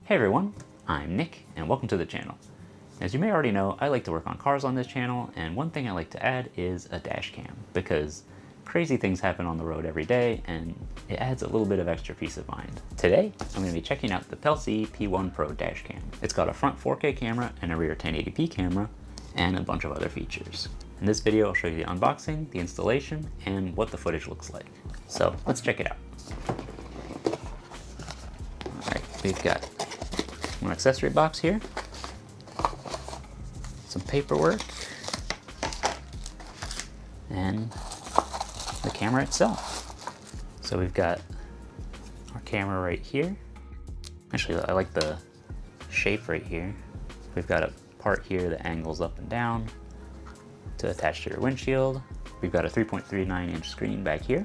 Hey everyone, I'm Nick and welcome to the channel. As you may already know, I like to work on cars on this channel, and one thing I like to add is a dash cam because crazy things happen on the road every day and it adds a little bit of extra peace of mind. Today, I'm going to be checking out the Pelsee P1 Pro dash cam. It's got a front 4K camera and a rear 1080p camera and a bunch of other features. In this video, I'll show you the unboxing, the installation, and what the footage looks like. So let's check it out. Alright, we've got one accessory box here, some paperwork, and the camera itself. So we've got our camera right here. Actually, I like the shape right here. We've got a part here that angles up and down to attach to your windshield. We've got a 3.39 inch screen back here.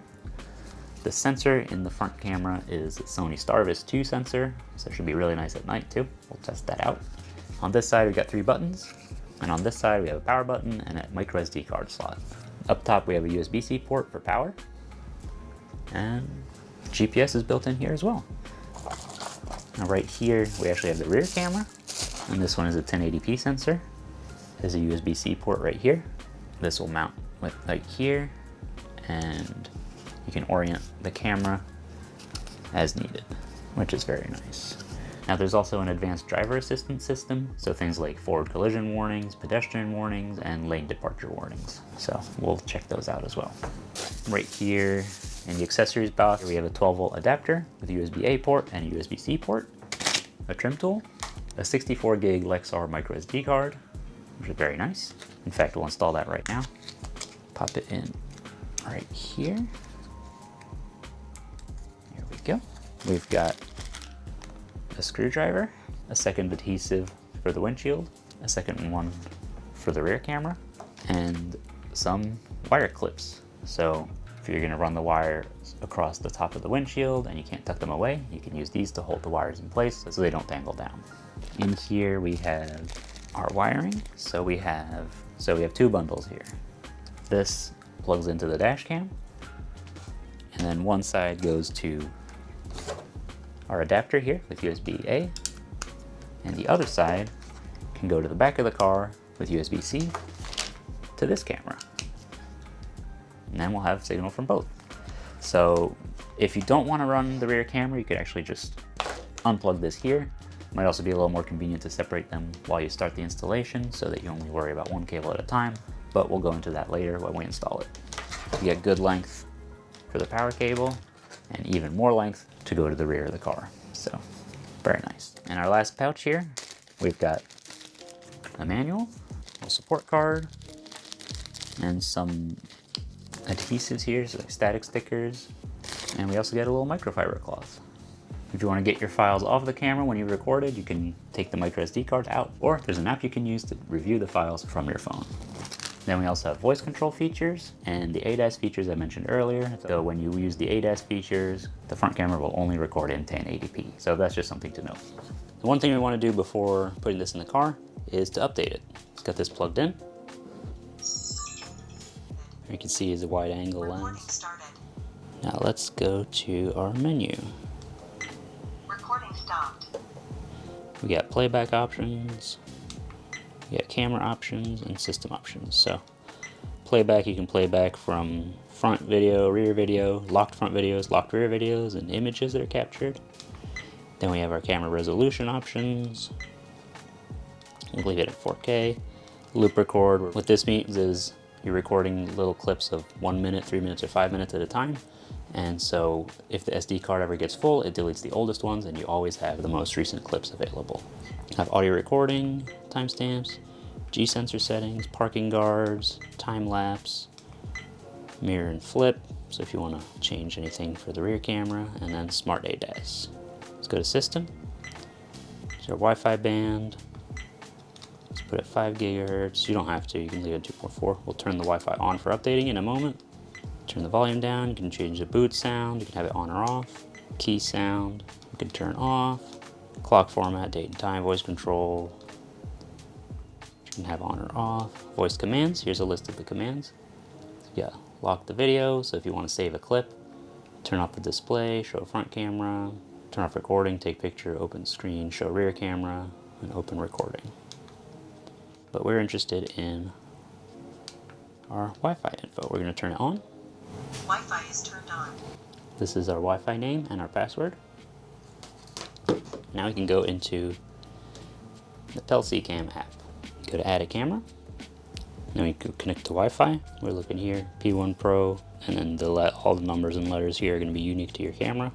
The sensor in the front camera is a Sony Starvis 2 sensor, so it should be really nice at night too. We'll test that out. On this side we've got 3 buttons, and on this side we have a power button and a micro SD card slot. Up top we have a USB-C port for power, and GPS is built in here as well. Now right here we actually have the rear camera, and this one is a 1080p sensor. There's a USB-C port right here. This will mount with like here, and you can orient the camera as needed, which is very nice. Now there's also an advanced driver assistance system, so things like forward collision warnings, pedestrian warnings, and lane departure warnings. So we'll check those out as well. Right here in the accessories box, we have a 12-volt adapter with a USB-A port and a USB-C port, a trim tool, a 64 gig Lexar micro SD card, which is very nice. In fact, we'll install that right now. Pop it in right here. Here we go. We've got a screwdriver, a second adhesive for the windshield, a second one for the rear camera, and some wire clips. So if you're gonna run the wires across the top of the windshield and you can't tuck them away, you can use these to hold the wires in place so they don't dangle down. In here we have our wiring. So we have 2 bundles here. This plugs into the dash cam, and then one side goes to our adapter here with USB-A, and the other side can go to the back of the car with USB-C to this camera. And then we'll have signal from both. So if you don't want to run the rear camera, you could actually just unplug this here. Might also be a little more convenient to separate them while you start the installation so that you only worry about one cable at a time, but we'll go into that later when we install it. You get good length for the power cable and even more length to go to the rear of the car. So very nice. In our last pouch here, we've got a manual, a support card, and some adhesives here, so like static stickers, and we also get a little microfiber cloth. If you want to get your files off the camera when you recorded, you can take the micro SD card out, or there's an app you can use to review the files from your phone. Then we also have voice control features and the ADAS features I mentioned earlier. So when you use the ADAS features, the front camera will only record in 1080p. So that's just something to note. The one thing we want to do before putting this in the car is to update it. Let's get this plugged in. You can see is a wide angle lens. Now let's go to our menu. Recording stopped. We got playback options, we got camera options, and system options. So playback, you can play back from front video, rear video, locked front videos, locked rear videos, and images that are captured. Then we have our camera resolution options. We'll leave it at 4K. Loop record. What this means is you're recording little clips of 1 minute, 3 minutes, or 5 minutes at a time. And so if the SD card ever gets full, it deletes the oldest ones and you always have the most recent clips available. Have audio recording, timestamps, G-sensor settings, parking guards, time lapse, mirror and flip. So if you want to change anything for the rear camera, and then smart ADAS. Let's go to system. There's our Wi-Fi band. Let's put it 5 gigahertz. You don't have to, you can leave it at 2.4. We'll turn the Wi-Fi on for updating in a moment. Turn the volume down, you can change the boot sound, you can have it on or off. Key sound, you can turn off. Clock format, date and time, voice control. You can have on or off. Voice commands, here's a list of the commands. Yeah, lock the video, so if you want to save a clip, turn off the display, show a front camera, turn off recording, take picture, open screen, show rear camera, and open recording. But we're interested in our Wi-Fi info. We're going to turn it on. Wi-Fi is turned on. This is our Wi-Fi name and our password. Now we can go into the Pelsee Cam app. Go to add a camera. Then we can connect to Wi-Fi. We're looking here, P1 Pro, and then all the numbers and letters here are going to be unique to your camera.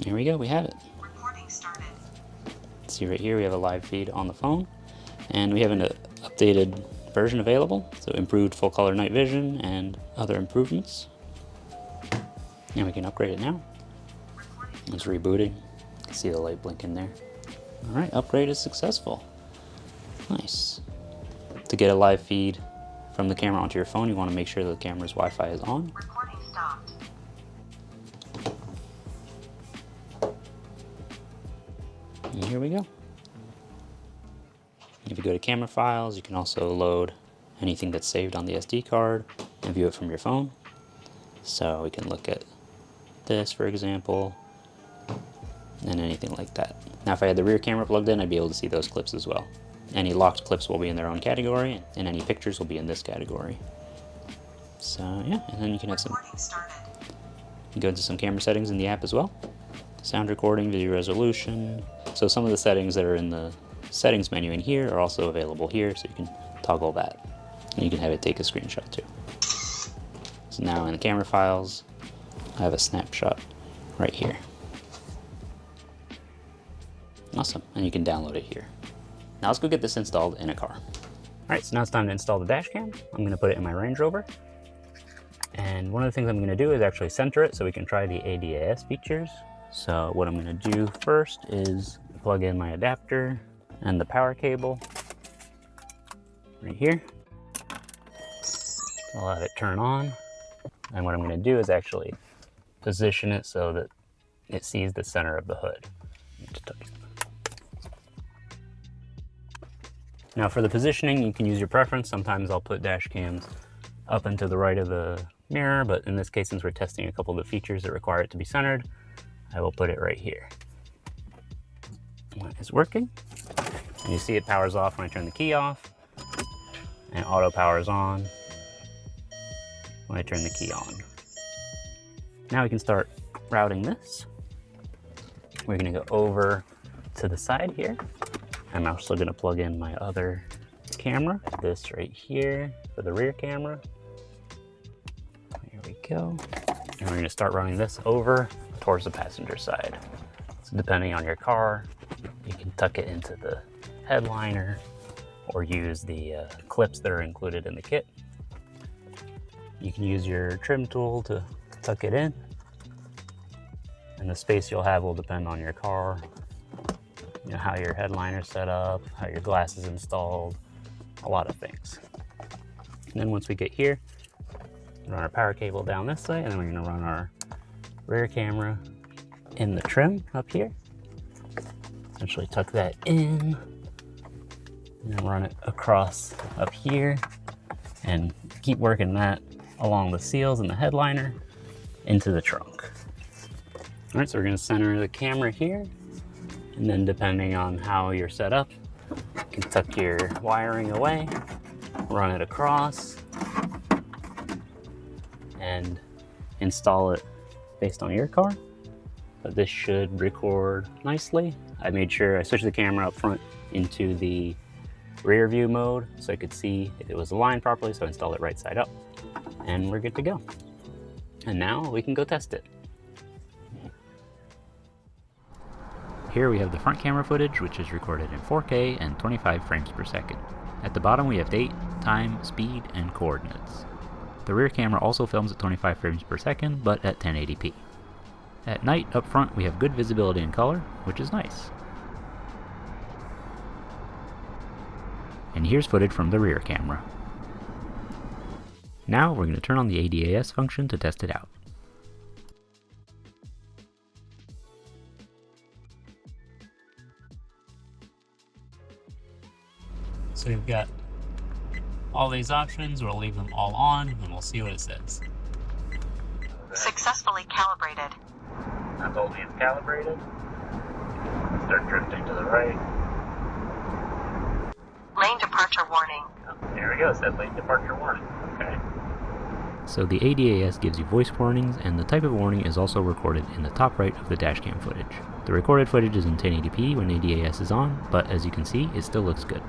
Here we go, we have it. Recording started. See right here, we have a live feed on the phone, and we have an updated version available, so improved full color night vision and other improvements. And we can upgrade it now. It's rebooting. You can see the light blinking there. All right, upgrade is successful. Nice. To get a live feed from the camera onto your phone, you want to make sure the camera's Wi-Fi is on. Recording stopped. And here we go. If you go to camera files, you can also load anything that's saved on the SD card and view it from your phone. So we can look at this, for example, and anything like that. Now if I had the rear camera plugged in, I'd be able to see those clips as well. Any locked clips will be in their own category, and any pictures will be in this category. So yeah, and then you can have some, Recording started. you can go into some camera settings in the app as well. Sound recording, video resolution. So some of the settings that are in the settings menu in here are also available here, so you can toggle that. And you can have it take a screenshot too. So now in the camera files, I have a snapshot right here. Awesome, and you can download it here. Now let's go get this installed in a car. All right, so now it's time to install the Dashcam. I'm gonna put it in my Range Rover. And one of the things I'm gonna do is actually center it so we can try the ADAS features. So what I'm gonna do first is plug in my adapter and the power cable right here. I'll have it turn on. And what I'm gonna do is actually position it so that it sees the center of the hood. Now for the positioning, you can use your preference. Sometimes I'll put dash cams up and to the right of the mirror, but in this case, since we're testing a couple of the features that require it to be centered, I will put it right here. When it's working, and you see it powers off when I turn the key off, and auto powers on when I turn the key on. Now we can start routing this. We're gonna go over to the side here. I'm also gonna plug in my other camera, this right here for the rear camera. Here we go. And we're gonna start running this over towards the passenger side. So depending on your car, you can tuck it into the headliner or use the clips that are included in the kit. You can use your trim tool to tuck it in. And the space you'll have will depend on your car, you know, how your headliner's set up, how your glass is installed, a lot of things. And then once we get here, run our power cable down this way, and then we're gonna run our rear camera in the trim up here. Essentially tuck that in, and then run it across up here, and keep working that along the seals and the headliner into the trunk. All right, so we're gonna center the camera here, and then depending on how you're set up, you can tuck your wiring away, run it across, and install it based on your car. But this should record nicely. I made sure I switched the camera up front into the rear view mode so I could see if it was aligned properly, so I installed it right side up, and we're good to go. And now we can go test it. Here we have the front camera footage, which is recorded in 4K and 25 frames per second. At the bottom we have date, time, speed, and coordinates. The rear camera also films at 25 frames per second, but at 1080p. At night, up front, we have good visibility in color, which is nice. And here's footage from the rear camera. Now we're going to turn on the ADAS function to test it out. So we've got all these options. We'll leave them all on and we'll see what it says. good. Successfully calibrated. That told me it's calibrated. Start drifting to the right. Lane departure warning. Oh, there we go, it said lane departure warning. Okay. So the ADAS gives you voice warnings, and the type of warning is also recorded in the top right of the dashcam footage. The recorded footage is in 1080p when ADAS is on, but as you can see, it still looks good.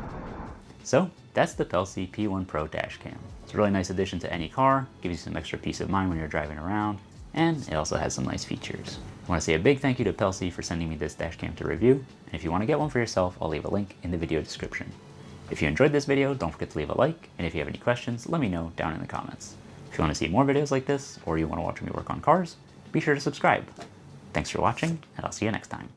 So that's the Pelsee P1 Pro dashcam. It's a really nice addition to any car, gives you some extra peace of mind when you're driving around, and it also has some nice features. I want to say a big thank you to Pelsee for sending me this dashcam to review, and if you want to get one for yourself, I'll leave a link in the video description. If you enjoyed this video, don't forget to leave a like, and if you have any questions, let me know down in the comments. If you want to see more videos like this, or you want to watch me work on cars, be sure to subscribe. Thanks for watching, and I'll see you next time.